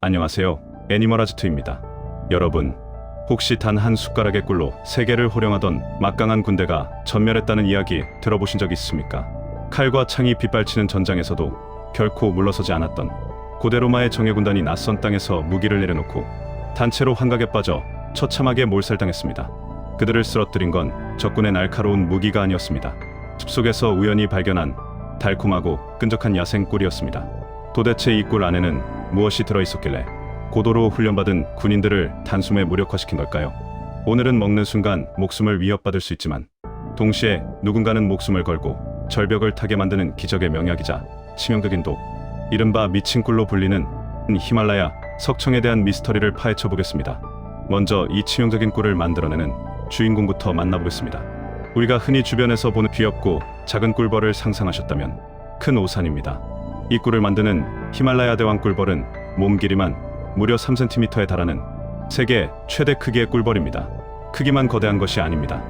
안녕하세요. 애니멀아지트입니다. 여러분, 혹시 단 한 숟가락의 꿀로 세계를 호령하던 막강한 군대가 전멸했다는 이야기 들어보신 적 있습니까? 칼과 창이 빗발치는 전장에서도 결코 물러서지 않았던 고대 로마의 정예군단이 낯선 땅에서 무기를 내려놓고 단체로 환각에 빠져 처참하게 몰살당했습니다. 그들을 쓰러뜨린 건 적군의 날카로운 무기가 아니었습니다. 숲속에서 우연히 발견한 달콤하고 끈적한 야생 꿀이었습니다. 도대체 이 꿀 안에는 무엇이 들어있었길래 고도로 훈련받은 군인들을 단숨에 무력화시킨 걸까요? 오늘은 먹는 순간 목숨을 위협받을 수 있지만 동시에 누군가는 목숨을 걸고 절벽을 타게 만드는 기적의 명약이자 치명적인 독, 이른바 미친 꿀로 불리는 히말라야 석청에 대한 미스터리를 파헤쳐 보겠습니다. 먼저 이 치명적인 꿀을 만들어내는 주인공부터 만나보겠습니다. 우리가 흔히 주변에서 보는 귀엽고 작은 꿀벌을 상상하셨다면 큰 오산입니다. 이 꿀을 만드는 히말라야 대왕 꿀벌은 몸 길이만 무려 3cm에 달하는 세계 최대 크기의 꿀벌입니다. 크기만 거대한 것이 아닙니다.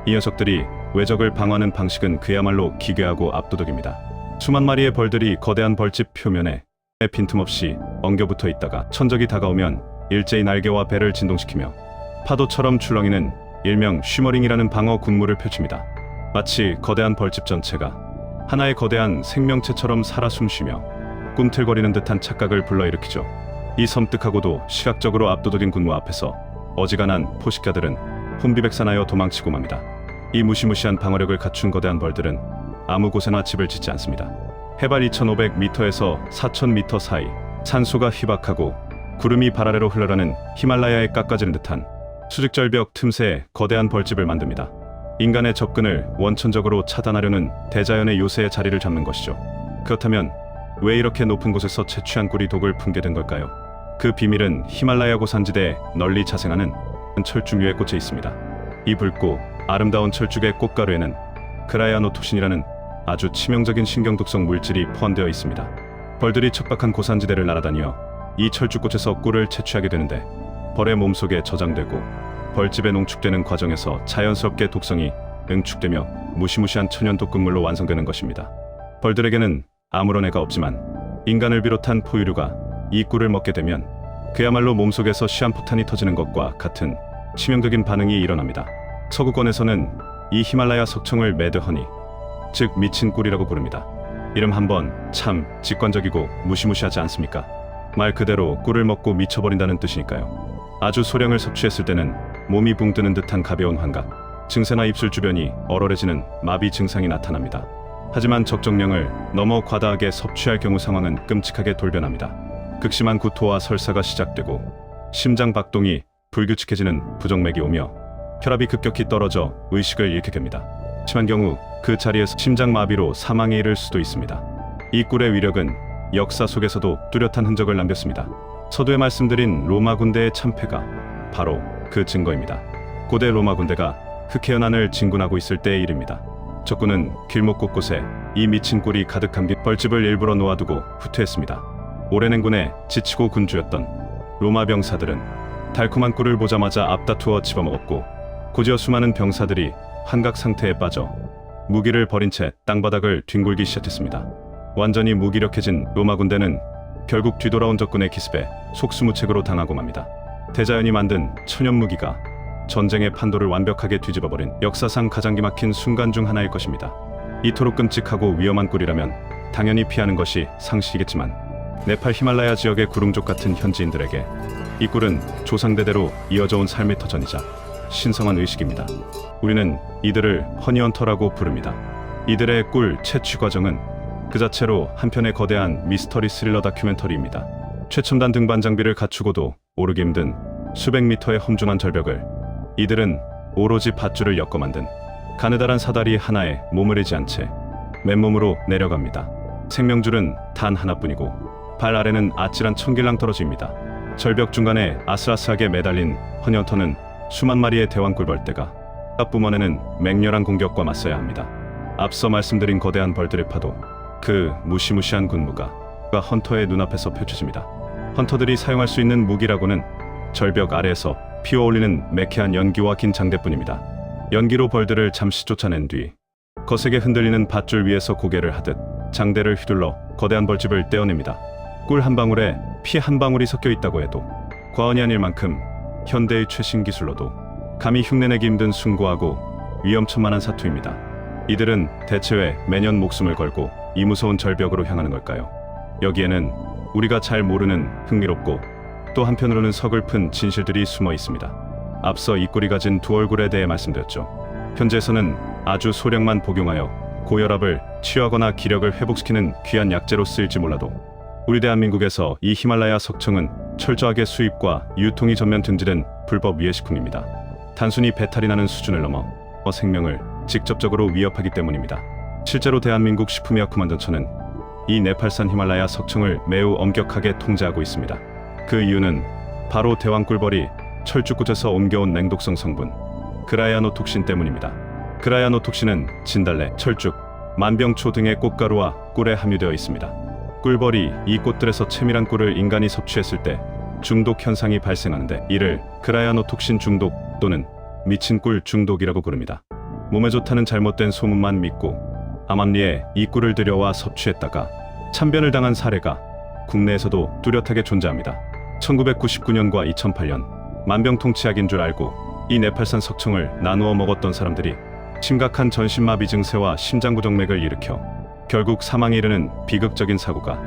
이 녀석들이 외적을 방어하는 방식은 그야말로 기괴하고 압도적입니다. 수만 마리의 벌들이 거대한 벌집 표면에 빈틈없이 엉겨붙어 있다가 천적이 다가오면 일제히 날개와 배를 진동시키며 파도처럼 출렁이는 일명 쉬머링이라는 방어 군무를 펼칩니다. 마치 거대한 벌집 전체가 하나의 거대한 생명체처럼 살아 숨쉬며 꿈틀거리는 듯한 착각을 불러일으키죠. 이 섬뜩하고도 시각적으로 압도적인 군무 앞에서 어지간한 포식자들은 혼비백산하여 도망치고 맙니다. 이 무시무시한 방어력을 갖춘 거대한 벌들은 아무 곳에나 집을 짓지 않습니다. 해발 2500m에서 4000m 사이 산소가 희박하고 구름이 발 아래로 흘러가는 히말라야에 깎아지는 듯한 수직절벽 틈새에 거대한 벌집을 만듭니다. 인간의 접근을 원천적으로 차단하려는 대자연의 요새의 자리를 잡는 것이죠. 그렇다면 왜 이렇게 높은 곳에서 채취한 꿀이 독을 품게 된 걸까요? 그 비밀은 히말라야 고산지대에 널리 자생하는 철쭉류에 꽂혀 있습니다. 이 붉고 아름다운 철쭉의 꽃가루에는 그라야노토신이라는 아주 치명적인 신경독성 물질이 포함되어 있습니다. 벌들이 척박한 고산지대를 날아다니어 이 철쭉꽃에서 꿀을 채취하게 되는데 벌의 몸속에 저장되고 벌집에 농축되는 과정에서 자연스럽게 독성이 응축되며 무시무시한 천연 독극물로 완성되는 것입니다. 벌들에게는 아무런 해가 없지만 인간을 비롯한 포유류가 이 꿀을 먹게 되면 그야말로 몸속에서 시한포탄이 터지는 것과 같은 치명적인 반응이 일어납니다. 서구권에서는 이 히말라야 석청을 매드허니, 즉 미친 꿀이라고 부릅니다. 이름 한번 참 직관적이고 무시무시하지 않습니까? 말 그대로 꿀을 먹고 미쳐버린다는 뜻이니까요. 아주 소량을 섭취했을 때는 몸이 붕 뜨는 듯한 가벼운 환각, 증세나 입술 주변이 얼얼해지는 마비 증상이 나타납니다. 하지만 적정량을 넘어 과다하게 섭취할 경우 상황은 끔찍하게 돌변합니다. 극심한 구토와 설사가 시작되고 심장 박동이 불규칙해지는 부정맥이 오며 혈압이 급격히 떨어져 의식을 잃게 됩니다. 심한 경우 그 자리에서 심장마비로 사망에 이를 수도 있습니다. 이 꿀의 위력은 역사 속에서도 뚜렷한 흔적을 남겼습니다. 서두에 말씀드린 로마 군대의 참패가 바로 그 증거입니다. 고대 로마 군대가 흑해연안을 진군하고 있을 때의 일입니다. 적군은 길목 곳곳에 이 미친 꿀이 가득 담긴 벌집을 일부러 놓아두고 후퇴했습니다. 오랜 행군에 지치고 군주였던 로마 병사들은 달콤한 꿀을 보자마자 앞다투어 집어먹었고 곧이어 수많은 병사들이 환각 상태에 빠져 무기를 버린 채 땅바닥을 뒹굴기 시작했습니다. 완전히 무기력해진 로마 군대는 결국 뒤돌아온 적군의 기습에 속수무책으로 당하고 맙니다. 대자연이 만든 천연 무기가 전쟁의 판도를 완벽하게 뒤집어버린 역사상 가장 기막힌 순간 중 하나일 것입니다. 이토록 끔찍하고 위험한 꿀이라면 당연히 피하는 것이 상식이겠지만 네팔 히말라야 지역의 구릉족 같은 현지인들에게 이 꿀은 조상대대로 이어져온 삶의 터전이자 신성한 의식입니다. 우리는 이들을 허니헌터라고 부릅니다. 이들의 꿀 채취 과정은 그 자체로 한편의 거대한 미스터리 스릴러 다큐멘터리입니다. 최첨단 등반 장비를 갖추고도 오르기 힘든 수백 미터의 험준한 절벽을 이들은 오로지 밧줄을 엮어 만든 가느다란 사다리 하나에 몸을 이지 않 채 맨몸으로 내려갑니다. 생명줄은 단 하나뿐이고 발 아래는 아찔한 천길랑 떨어집니다. 절벽 중간에 아슬아슬하게 매달린 허니헌터는 수만 마리의 대왕 꿀벌떼가 뿜어내는 맹렬한 공격과 맞서야 합니다. 앞서 말씀드린 거대한 벌들의 파도, 그 무시무시한 군무가 헌터의 눈앞에서 펼쳐집니다. 헌터들이 사용할 수 있는 무기라고는 절벽 아래에서 피어올리는 매캐한 연기와 긴 장대뿐입니다. 연기로 벌들을 잠시 쫓아낸 뒤 거세게 흔들리는 밧줄 위에서 고개를 하듯 장대를 휘둘러 거대한 벌집을 떼어냅니다. 꿀 한 방울에 피 한 방울이 섞여 있다고 해도 과언이 아닐 만큼 현대의 최신 기술로도 감히 흉내내기 힘든 숭고하고 위험천만한 사투입니다. 이들은 대체 왜 매년 목숨을 걸고 이 무서운 절벽으로 향하는 걸까요? 여기에는 우리가 잘 모르는 흥미롭고 또 한편으로는 서글픈 진실들이 숨어 있습니다. 앞서 이 꿀이 가진 두 얼굴에 대해 말씀드렸죠. 현재에서는 아주 소량만 복용하여 고혈압을 치유하거나 기력을 회복시키는 귀한 약재로 쓰일지 몰라도 우리 대한민국에서 이 히말라야 석청은 철저하게 수입과 유통이 전면 등재된 불법 위해식품입니다. 단순히 배탈이 나는 수준을 넘어 생명을 직접적으로 위협하기 때문입니다. 실제로 대한민국 식품의약품안전처는 이 네팔산 히말라야 석청을 매우 엄격하게 통제하고 있습니다. 그 이유는 바로 대왕꿀벌이 철쭉꽃에서 옮겨온 냉독성 성분 그라야노톡신 때문입니다. 그라야노톡신은 진달래, 철쭉, 만병초 등의 꽃가루와 꿀에 함유되어 있습니다. 꿀벌이 이 꽃들에서 채밀한 꿀을 인간이 섭취했을 때 중독 현상이 발생하는데 이를 그라야노톡신 중독 또는 미친 꿀 중독이라고 부릅니다. 몸에 좋다는 잘못된 소문만 믿고 암암리에 이 꿀을 들여와 섭취했다가 참변을 당한 사례가 국내에서도 뚜렷하게 존재합니다. 1999년과 2008년 만병통치약인 줄 알고 이 네팔산 석청을 나누어 먹었던 사람들이 심각한 전신마비 증세와 심장부정맥을 일으켜 결국 사망에 이르는 비극적인 사고가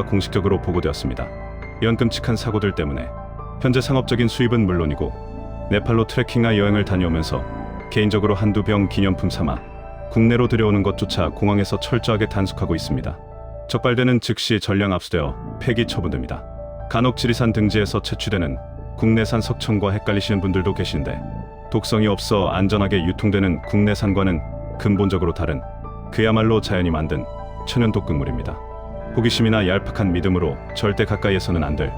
공식적으로 보고되었습니다. 이런 끔찍한 사고들 때문에 현재 상업적인 수입은 물론이고 네팔로 트레킹이나 여행을 다녀오면서 개인적으로 한두 병 기념품 삼아 국내로 들여오는 것조차 공항에서 철저하게 단속하고 있습니다. 적발되는 즉시 전량 압수되어 폐기 처분됩니다. 간혹 지리산 등지에서 채취되는 국내산 석청과 헷갈리시는 분들도 계신데 독성이 없어 안전하게 유통되는 국내산과는 근본적으로 다른 그야말로 자연이 만든 천연 독극물입니다. 호기심이나 얄팍한 믿음으로 절대 가까이에서는 안 될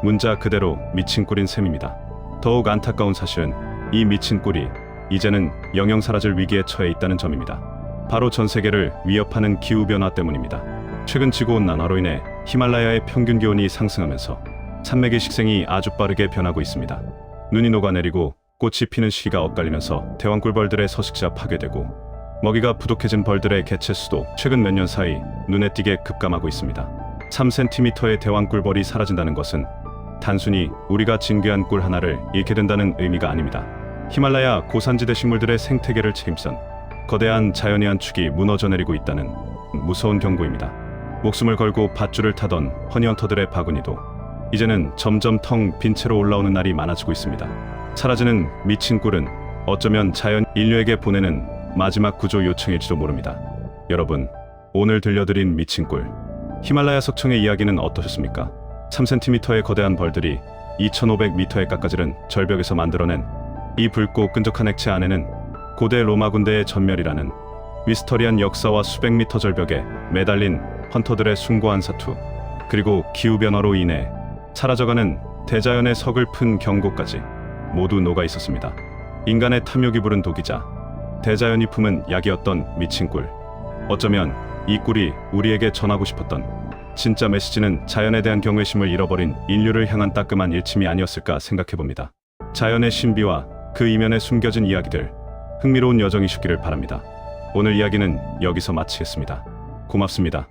문자 그대로 미친 꿀인 셈입니다. 더욱 안타까운 사실은 이 미친 꿀이 이제는 영영 사라질 위기에 처해 있다는 점입니다. 바로 전 세계를 위협하는 기후변화 때문입니다. 최근 지구온난화로 인해 히말라야의 평균 기온이 상승하면서 산맥의 식생이 아주 빠르게 변하고 있습니다. 눈이 녹아내리고 꽃이 피는 시기가 엇갈리면서 대왕꿀벌들의 서식지가 파괴되고 먹이가 부족해진 벌들의 개체수도 최근 몇 년 사이 눈에 띄게 급감하고 있습니다. 3cm의 대왕꿀벌이 사라진다는 것은 단순히 우리가 진귀한 꿀 하나를 잃게 된다는 의미가 아닙니다. 히말라야 고산지대 식물들의 생태계를 책임선 거대한 자연의 한 축이 무너져 내리고 있다는 무서운 경고입니다. 목숨을 걸고 밧줄을 타던 허니헌터들의 바구니도 이제는 점점 텅 빈 채로 올라오는 날이 많아지고 있습니다. 사라지는 미친 꿀은 어쩌면 자연 인류에게 보내는 마지막 구조 요청일지도 모릅니다. 여러분, 오늘 들려드린 미친 꿀 히말라야 석청의 이야기는 어떠셨습니까? 3cm의 거대한 벌들이 2500m의 깎아지른 절벽에서 만들어낸 이 붉고 끈적한 액체 안에는 고대 로마 군대의 전멸이라는 미스터리한 역사와 수백 미터 절벽에 매달린 헌터들의 숭고한 사투, 그리고 기후변화로 인해 사라져가는 대자연의 서글픈 경고까지 모두 녹아 있었습니다. 인간의 탐욕이 부른 독이자 대자연이 품은 약이었던 미친 꿀. 어쩌면 이 꿀이 우리에게 전하고 싶었던 진짜 메시지는 자연에 대한 경외심을 잃어버린 인류를 향한 따끔한 일침이 아니었을까 생각해봅니다. 자연의 신비와 그 이면에 숨겨진 이야기들, 흥미로운 여정이셨기를 바랍니다. 오늘 이야기는 여기서 마치겠습니다. 고맙습니다.